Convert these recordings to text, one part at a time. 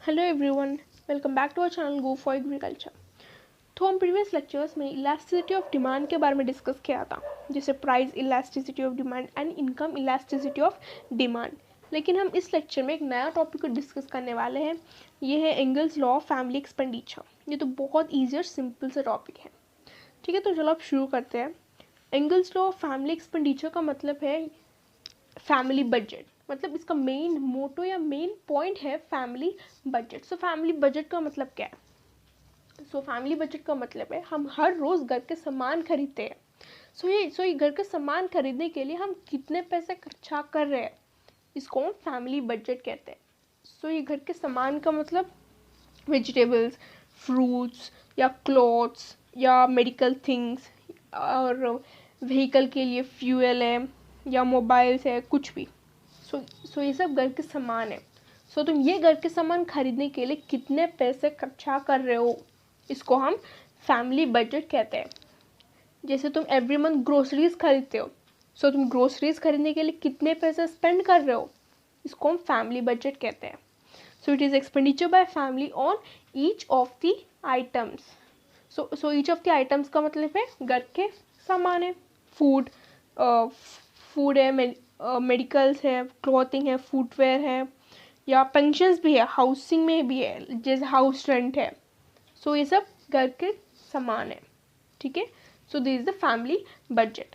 Hello everyone, welcome back to our channel go for agriculture. तो हम previous lectures में elasticity of demand के बारे में डिस्कस किया था, जैसे price elasticity of demand and income elasticity of demand. लेकिन हम इस लेक्चर में एक नया टॉपिक को डिस्कस करने वाले हैं। ये है angles law of family expenditure. ये तो बहुत ईजी और सिंपल सा टॉपिक है। ठीक है, तो चलो अब शुरू करते हैं। Angles law of family expenditure का मतलब है फैमिली बजट। मतलब इसका मेन मोटो या मेन पॉइंट है family budget. So family budget का मतलब क्या है? फैमिली बजट का मतलब है हम हर रोज़ घर के सामान खरीदते हैं। ये घर के सामान खरीदने के लिए हम कितने पैसे खर्चा कर रहे हैं, इसको हम फैमिली बजट कहते हैं। ये घर के सामान का मतलब वेजिटेबल्स, फ्रूट्स या क्लॉथ्स या मेडिकल थिंग्स, और व्हीकल के लिए फ्यूल है या मोबाइल्स है, कुछ भी। ये सब घर के सामान है। तुम ये घर के सामान खरीदने के लिए कितने पैसे खर्चा कर रहे हो, इसको हम फैमिली बजट कहते हैं। जैसे तुम एवरी मंथ ग्रोसरीज खरीदते हो, तुम ग्रोसरीज खरीदने के लिए कितने पैसे स्पेंड कर रहे हो, इसको हम फैमिली बजट कहते हैं। It is expenditure bye family on each of the items. Each of the items का मतलब है घर के सामान है, फूड फूड है, मेडिकल्स है, क्लॉथिंग है, फुटवेयर है, या पेंशन्स भी है, हाउसिंग में भी है, जैसे हाउस रेंट है। ये सब घर के सामान है। ठीक है, this is the family budget.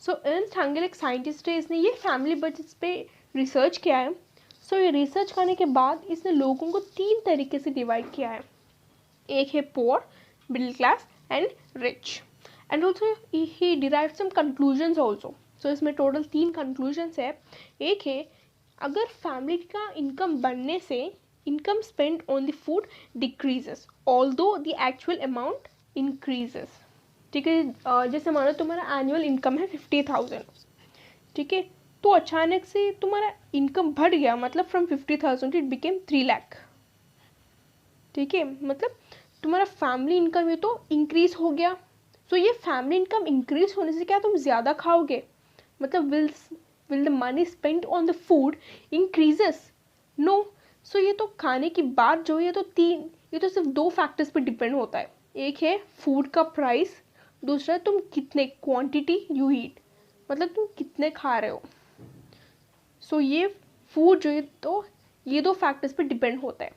Ernest Engel एक साइंटिस्ट है, इसने ये फैमिली बजट पे रिसर्च किया है। ये रिसर्च करने के बाद इसने लोगों को 3 तरीके से डिवाइड किया है। एक है poor, middle class and rich. And also he derive some conclusions also. इसमें टोटल 3 कंक्लूजन्स है। एक है, अगर फैमिली का इनकम बढ़ने से income spend on the food decreases although the actual amount increases. ठीक है, जैसे मानो तुम्हारा एनुअल इनकम है 50,000। ठीक है, तो अचानक से तुम्हारा इनकम बढ़ गया, मतलब फ्रॉम 50,000 इट बिकेम 3 लाख। ठीक है, मतलब तुम्हारा फैमिली इनकम ये तो इंक्रीज हो गया। ये फैमिली इनकम इंक्रीज होने से क्या तुम ज़्यादा खाओगे? मतलब will the money spend on the food increases? No. ये तो खाने की बात जो है, ये तो सिर्फ 2 फैक्टर्स पे डिपेंड होता है। एक है फूड का प्राइस, दूसरा तुम कितने क्वांटिटी यू ईट, मतलब तुम कितने खा रहे हो। ये फूड जो है तो ये 2 फैक्टर्स पे डिपेंड होता है।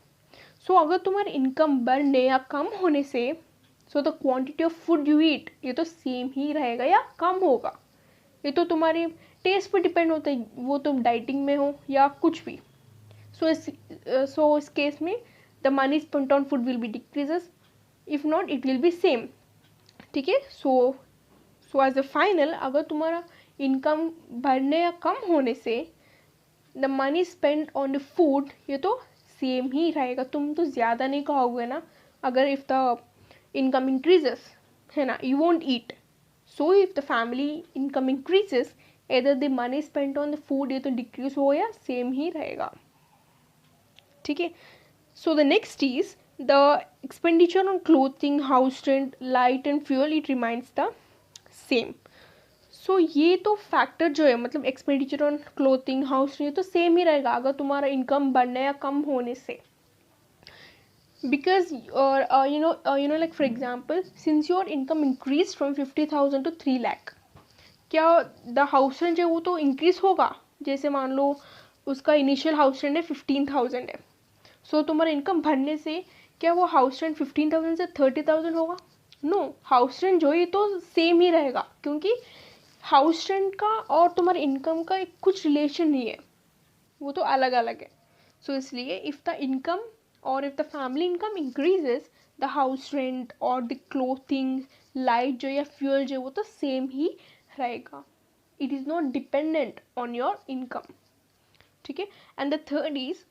अगर तुम्हारी इनकम बढ़ने या कम होने से the quantity of food you eat ये तो सेम ही रहेगा या कम होगा। ये तो तुम्हारे टेस्ट पे डिपेंड होता है, वो तुम डाइटिंग में हो या कुछ भी। इस केस में the money spent on food will be decreases, if not it will be same. ठीक है, सो एज अ फाइनल, अगर तुम्हारा इनकम बढ़ने या कम होने से the money spend on the food ये तो सेम ही रहेगा, तुम तो ज़्यादा नहीं खाओगे ना। अगर इफ़ द इनकम इंक्रीजेस, है ना, you won't eat. If the family income increases, either the money spend on the food ये तो डिक्रीज हो या सेम ही रहेगा। ठीक है, the next is the expenditure on clothing, house rent, light and fuel, it remains the same. ये तो factor जो है, मतलब expenditure on clothing, house rent, ये तो सेम ही रहेगा अगर तुम्हारा इनकम बढ़ने या कम होने से। Because like for example, since your income increased from 50,000 to 3 lakh, क्या द हाउस रेंट है वो तो इंक्रीज होगा? जैसे मान लो उसका इनिशियल हाउस रेंट है 15,000 है। तुम्हारा इनकम बढ़ने से क्या वो हाउस रेंट 15,000 से 30,000 होगा? नो, हाउस रेंट जो है तो सेम ही रहेगा, क्योंकि हाउस रेंट का और तुम्हारे इनकम का एक कुछ रिलेशन नहीं है, वो तो अलग अलग है। इसलिए if the income or if the family income increases, the house rent or the clothing, light जो या fuel जो वो तो same ही रहेगा. It is not dependent on your income. ठीक है, and the third is,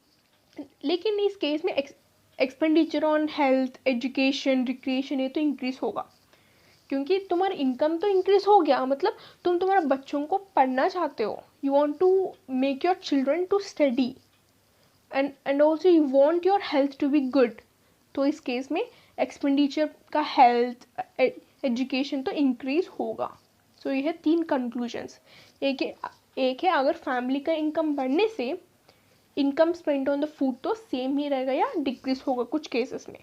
लेकिन इस केस में expenditure on health, education, recreation ये तो इंक्रीज होगा, क्योंकि तुम्हारा इनकम तो इंक्रीज हो गया, मतलब तुम तुम्हारे बच्चों को पढ़ना चाहते हो, you want to make your children to study, and also you want your health to be good. तो इस केस में एक्सपेंडिचर का हेल्थ, एजुकेशन तो इंक्रीज होगा। ये है 3 कंक्लूजन्स। एक है अगर फैमिली का इनकम बढ़ने से income spend on the food तो सेम ही रहेगा या डिक्रीज होगा कुछ केसेस में.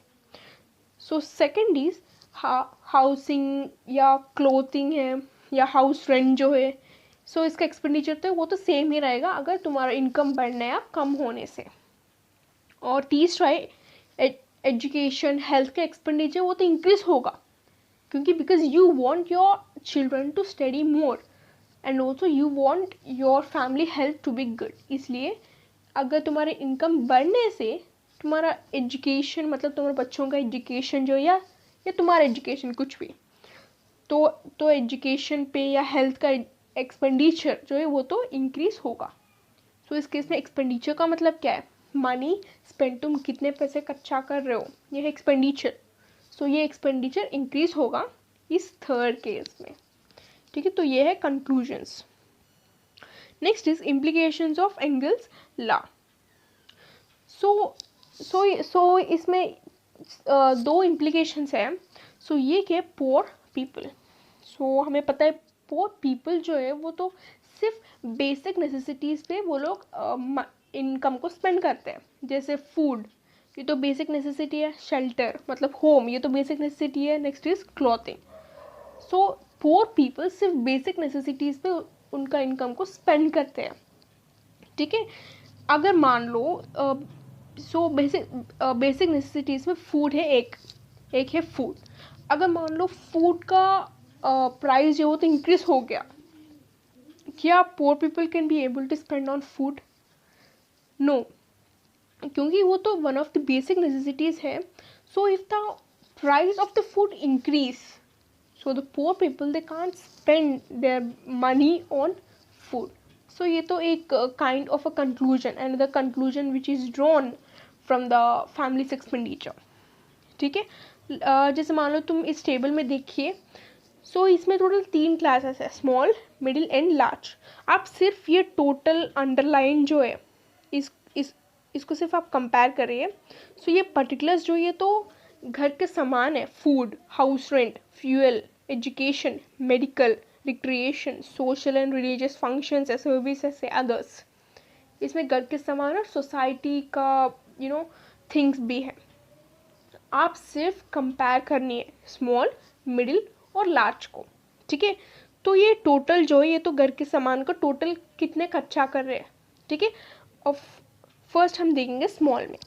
सो सेकेंड इज हाउसिंग या क्लोथिंग है या हाउस रेंट जो है, सो इसका एक्सपेंडिचर तो वो तो सेम ही रहेगा अगर तुम्हारा इनकम बढ़ने या कम होने से. और तीसरा है एजुकेशन हेल्थ का एक्सपेंडिचर, वो तो इंक्रीज होगा क्योंकि because you want your children to study more and also you want your family health to be good. इसलिए अगर तुम्हारे इनकम बढ़ने से तुम्हारा एजुकेशन मतलब तुम्हारे बच्चों का एजुकेशन जो या तुम्हारा एजुकेशन कुछ भी तो एजुकेशन पे या हेल्थ का एक्सपेंडिचर जो है वो तो इंक्रीज होगा. सो इस केस में एक्सपेंडिचर का मतलब क्या है, मनी स्पेंड, तुम कितने पैसे खर्चा कर रहे हो, ये है एक्सपेंडिचर. सो ये एक्सपेंडिचर इंक्रीज होगा इस थर्ड केस में. ठीक है, तो ये है conclusions. Next is implications of Engel's law. So इसमें दो इम्प्लीकेशंस हैं. सो ये क्या है, पोअर पीपल. सो हमें पता है पोअर पीपल जो है वो तो सिर्फ बेसिक नेसेसिटीज़ पे वो लोग इनकम को स्पेंड करते हैं. जैसे फूड, ये तो बेसिक नेसेसिटी है. शेल्टर मतलब होम, ये तो बेसिक नेसेसिटी है. Next is clothing. So poor people सिर्फ बेसिक नेसेसिटीज़ पे उनका इनकम को स्पेंड करते हैं. ठीक है, अगर मान लो सो बेसिक नेसेसिटीज़ में फूड है, एक है फूड. अगर मान लो फूड का प्राइस जो हो तो इंक्रीज हो गया, क्या poor people can be able to spend on food? No, क्योंकि वो तो one of the basic necessities है. So if the price of the food increase, so the poor people they can't spend their money on food. So ये तो एक kind of a conclusion and the conclusion which is drawn from the family's expenditure. ठीक है, जैसे मान लो तुम इस table में देखिए. सो इसमें टोटल 3 क्लासेस है, स्मॉल, मिडिल एंड लार्ज. आप सिर्फ ये टोटल अंडरलाइन जो है इसको सिर्फ आप कंपेयर करिए. सो ये पर्टिकुलर्स जो ये तो घर के सामान है, food, house rent, fuel, education, medical, recreation, social and religious functions, services से अदर्स. इसमें घर के सामान और सोसाइटी का थिंग्स भी है. आप सिर्फ कंपेयर करनी है स्मॉल, मिडिल और लार्ज को. ठीक है, तो ये टोटल जो है ये तो घर के सामान का टोटल कितने खर्चा कर रहे हैं. ठीक है, और फर्स्ट हम देखेंगे स्मॉल में.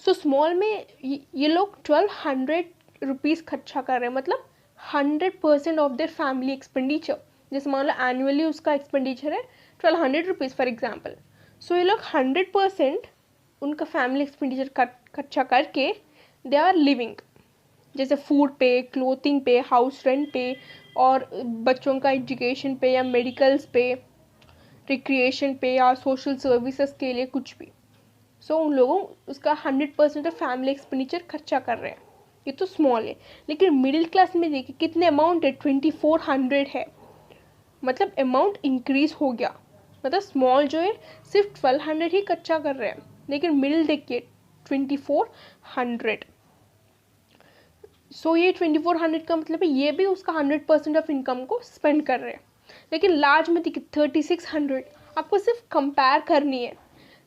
सो स्मॉल में ये लोग 1200 रुपीज़ खर्चा कर रहे हैं, मतलब 100% ऑफ देयर फैमिली एक्सपेंडिचर. जैसे मान लो एनुअली उसका एक्सपेंडिचर है 1200 रुपीज़ फॉर एग्जाम्पल. सो ये लोग 100% उनका फैमिली एक्सपेंडिचर खर्चा करके दे आर लिविंग. जैसे फूड पे, क्लोथिंग पे, हाउस रेंट पे और बच्चों का एजुकेशन पे या मेडिकल्स पे, रिक्रिएशन पे या सोशल सर्विसेज के लिए कुछ भी. सो उन लोगों उसका 100% ऑफ फैमिली एक्सपेंडिचर खर्चा कर रहे हैं. ये तो स्मॉल है. लेकिन मिडिल क्लास में देखिए कितने अमाउंट है, 2400 है. मतलब अमाउंट इंक्रीज हो गया. मतलब स्मॉल जो है सिर्फ 1200 ही खर्चा कर रहे हैं, लेकिन मिडिल देखिए 2400. सो ये 2400 का मतलब है ये भी उसका 100% ऑफ इनकम को स्पेंड कर रहे हैं. लेकिन लार्ज में देखिए 3600. आपको सिर्फ कंपेयर करनी है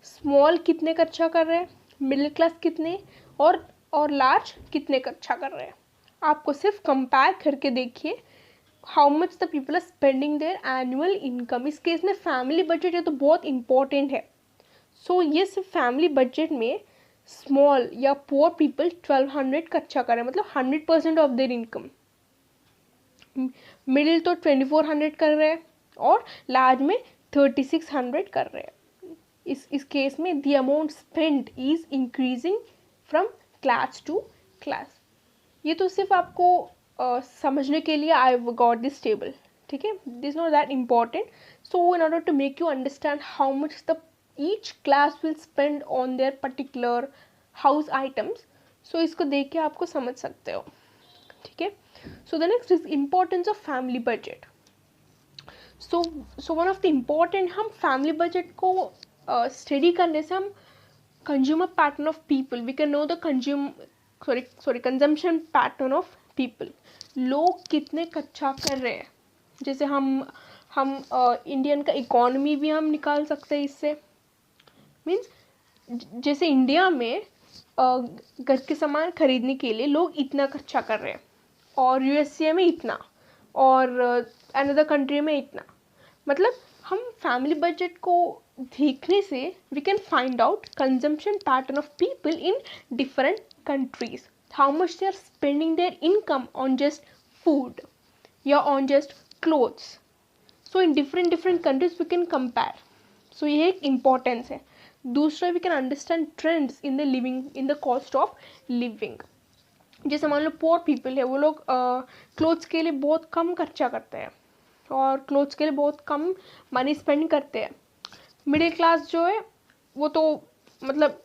स्मॉल कितने खर्चा कर रहे हैं, मिडिल क्लास कितने और लार्ज कितने खर्चा कर रहे हैं. आपको सिर्फ कंपेयर करके देखिए how much the people are spending their annual income. इस केस में फैमिली बजट है तो बहुत इंपॉर्टेंट है. सो ये सिर्फ फैमिली बजट में स्मॉल या पुअर पीपल 1200 खर्चा कर रहे हैं, मतलब 100% ऑफ देयर इनकम. मिडिल तो 2400 कर रहे हैं और लार्ज में 3600 कर रहे हैं. इस केस में the amount spend is increasing from class to class. ये तो सिर्फ आपको समझने के लिए आई गॉट दिस टेबल. ठीक है, this not that important. So in order to make you understand how much the each class will spend on their particular house items, so इसको देख के आपको समझ सकते हो. ठीक है, so the next is importance of family budget. So one of the important, हम फैमिली बजट को स्टडी करने से हम consumer pattern of people, we can know the consumption pattern of people. लोग कितने खर्चा कर रहे हैं. जैसे हम इंडियन का इकोनॉमी भी हम निकाल सकते हैं इससे. मीन्स जैसे इंडिया में घर के सामान खरीदने के लिए लोग इतना खर्चा कर रहे हैं, और यूएसए में इतना, और अनदर कंट्री में इतना। मतलब हम फैमिली बजट को देखने से we can find out consumption pattern of people in different countries, how much they are spending their income on just food या on just clothes. So in different countries we can compare. So ये एक importance है। दूसरा, we can understand trends in the living, in the cost of living. जैसे मान लो poor people है, वो लोग क्लोथ्स के लिए बहुत कम खर्चा करते हैं और क्लोथ्स के लिए बहुत कम मनी स्पेंड करते हैं। मिडिल क्लास जो है वो तो मतलब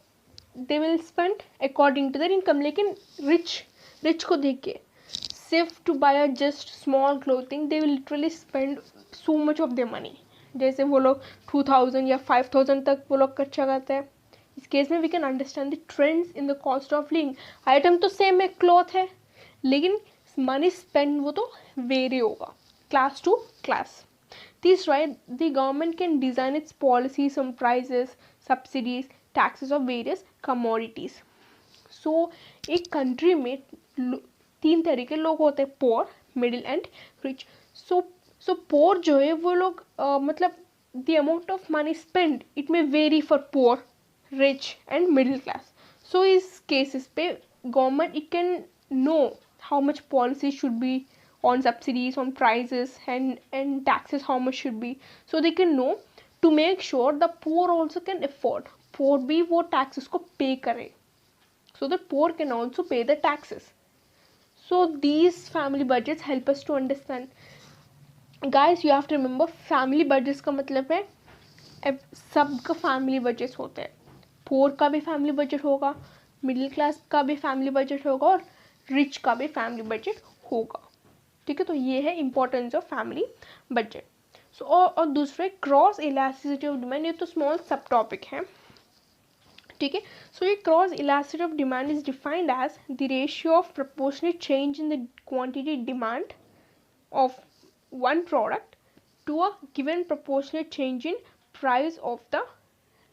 they will spend according to their income, लेकिन रिच को देख के सिर्फ to buy a just small clothing they will literally spend so much of their money. जैसे वो लोग 2000 या 5000 तक वो लोग खर्चा करते हैं। इस केस में we can understand the trends in the cost of living. Item तो सेम है, क्लॉथ है, लेकिन मनी स्पेंड वो तो वेरी होगा क्लास टू क्लास। तीसरा है, the government can design its policies on prices, subsidies, taxes of various commodities. So एक कंट्री में 3 तरह के लोग होते हैं, poor, middle and rich. So poor जो है वो लोग मतलब the amount of money spend it may vary for poor, rich and middle class. So इस केसेस पे government it can know how much policy should be on subsidies, on prices and taxes, how much should be, so they can know to make sure the poor also can afford, poor भी वो taxes को pay करे, so the poor can also pay the taxes. So these family budgets help us to understand. Guys, you have to remember family budgets का मतलब है सबका family budgets होते हैं। poor का भी family budget होगा, middle class का भी family budget होगा, और रिच का भी फैमिली बजट होगा। ठीक है, तो ये है इंपॉर्टेंस ऑफ फैमिली बजट। सो और दूसरे क्रॉस इलास्टिसिटी ऑफ डिमांड, ये तो स्मॉल सब टॉपिक है। ठीक है, सो ये cross elasticity of demand is defined as the ratio of proportionate change in the quantity demand of one product to a given proportionate change in price of the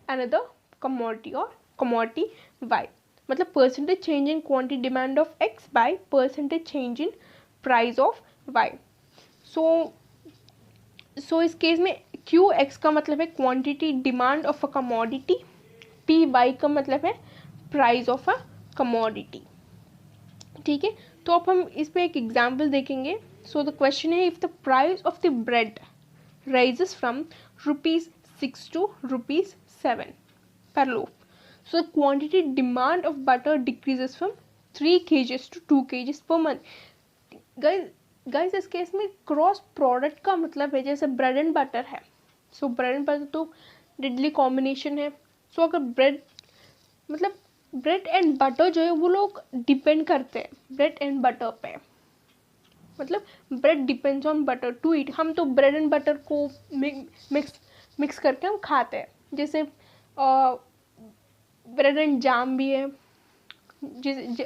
another commodity और commodity Y. मतलब percentage change in quantity demand of X by percentage change in price of Y. So इस case में Q X का मतलब है quantity demand of a commodity, P Y का मतलब है प्राइस ऑफ अ कमोडिटी। ठीक है, तो अब हम इस पे एक एग्जांपल देखेंगे। सो द क्वेश्चन है, if the price of the bread rises from ₹6 to ₹7 per loaf, so the quantity demand of butter decreases from 3 kgs to 2 kgs per month. guys इस केस में क्रॉस प्रोडक्ट का मतलब है, जैसे bread and butter है, सो bread and butter तो deadly combination है। सो अगर ब्रेड मतलब ब्रेड एंड बटर जो है वो लोग डिपेंड करते हैं ब्रेड एंड बटर पे, मतलब bread depends on butter to eat. हम तो ब्रेड एंड बटर को मिक्स करके हम खाते हैं, जैसे ब्रेड एंड जाम भी है,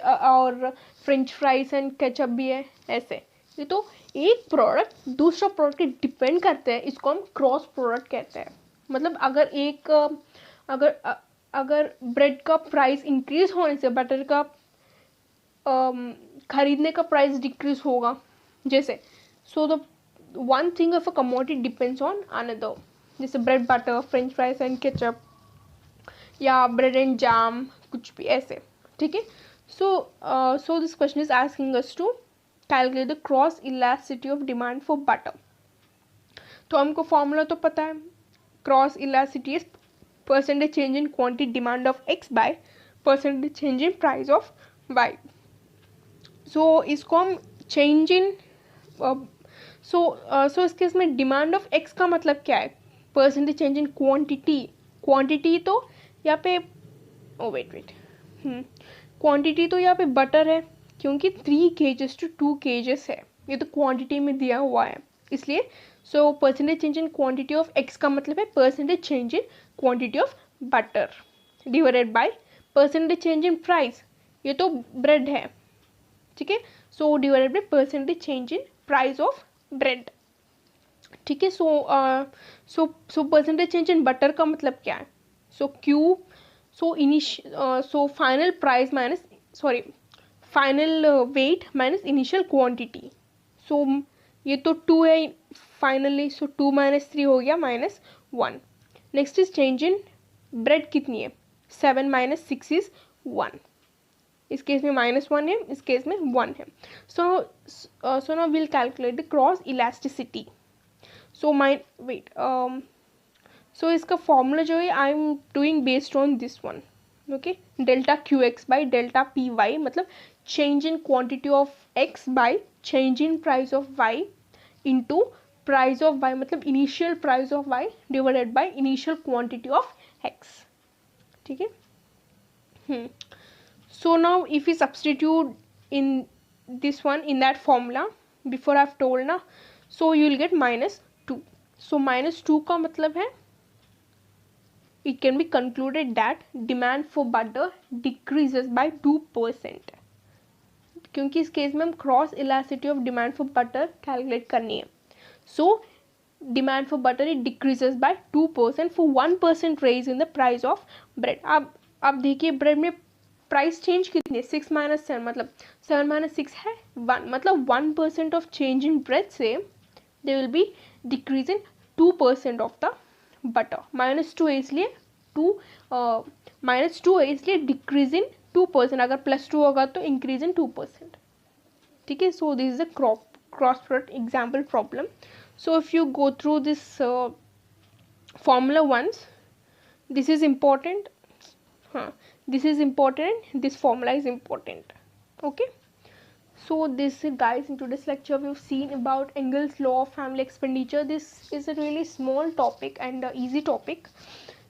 और फ्रेंच फ्राइज एंड केचप भी है। ऐसे ये तो एक प्रोडक्ट दूसरा प्रोडक्ट के डिपेंड करते हैं, इसको हम क्रॉस प्रोडक्ट कहते हैं। मतलब अगर ब्रेड का प्राइस इंक्रीज होने से बटर का खरीदने का प्राइस डिक्रीज होगा, जैसे so the one thing of a commodity depends on another, जैसे bread butter, French fries and ketchup, या ब्रेड एंड जाम, कुछ भी ऐसे। ठीक है, so this question is asking us to calculate the cross elasticity of demand for butter. तो हमको formula तो पता है, cross elasticity is percentage change in quantity demand of X by percentage change in price of Y. So इसको हम change in सो इसके इसमें demand of X का मतलब क्या है, परसेंटेज चेंज इन क्वांटिटी तो यहाँ पे वेट क्वांटिटी तो यहाँ पे बटर है, क्योंकि 3 kgs to 2 kgs है, ये तो क्वांटिटी में दिया हुआ है इसलिए। So percentage change in quantity of X का मतलब है percentage change in quantity of butter divided by percentage change in price, ये तो ब्रेड है। ठीक है, so divided by percentage change in price of bread. ठीक है, so percentage change in butter का मतलब क्या है, so So final price minus, sorry, final weight minus initial quantity. So ये तो 2 है फाइनली, सो 2 माइनस 3 हो गया -1. Next is change in bread कितनी है, 7 माइनस 6 इज 1. इस केस में -1 है, इस केस में 1 है. So now will calculate the cross elasticity. So so इसका फॉर्मूला जो है I am doing based on this one. Okay, delta Q X by delta P Y, मतलब change in quantity of x by change in price of y into price of y, मतलब initial price of y divided by initial quantity of x. ठीक है. So now if we substitute in this one in that formula before I've told ना, so you will get -2. So -2 का मतलब है it can be concluded that demand for butter decreases by 2%. क्योंकि इस case में हम cross elasticity of demand for butter calculate करनी है. So demand for butter it decreases by 2% for 1% raise in the price of bread. अब देखिए bread में price change कितनी है, 6 माइनस 7, मतलब 7 माइनस 6 है 1, मतलब 1% ऑफ चेंज इन ब्रेड से they will be decrease in 2% of the butter. -2 है इसलिए -2 है इसलिए डिक्रीज इन 2%. अगर +2 होगा तो इंक्रीज इन 2%. ठीक है. So this is a cross product example problem. So if you go through this formula once, this is important. हाँ, this is important, this formula is important. Okay. So this guys, in today's lecture we've seen about Engel's law of family expenditure. This is a really small topic and easy topic.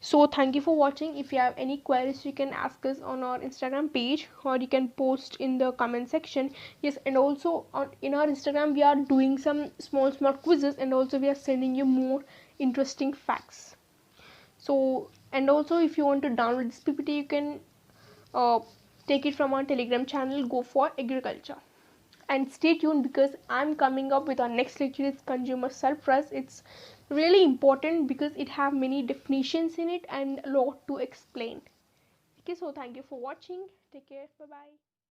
So thank you for watching. If you have any queries you can ask us on our Instagram page or you can post in the comment section. Yes, and also in our Instagram we are doing some small quizzes, and also we are sending you more interesting facts. So, and also if you want to download this PPT you can take it from our Telegram channel, Go for Agriculture. And stay tuned because I'm coming up with our next lecture. It's consumer surplus. It's really important because it have many definitions in it and a lot to explain. Okay, so thank you for watching. Take care. Bye bye.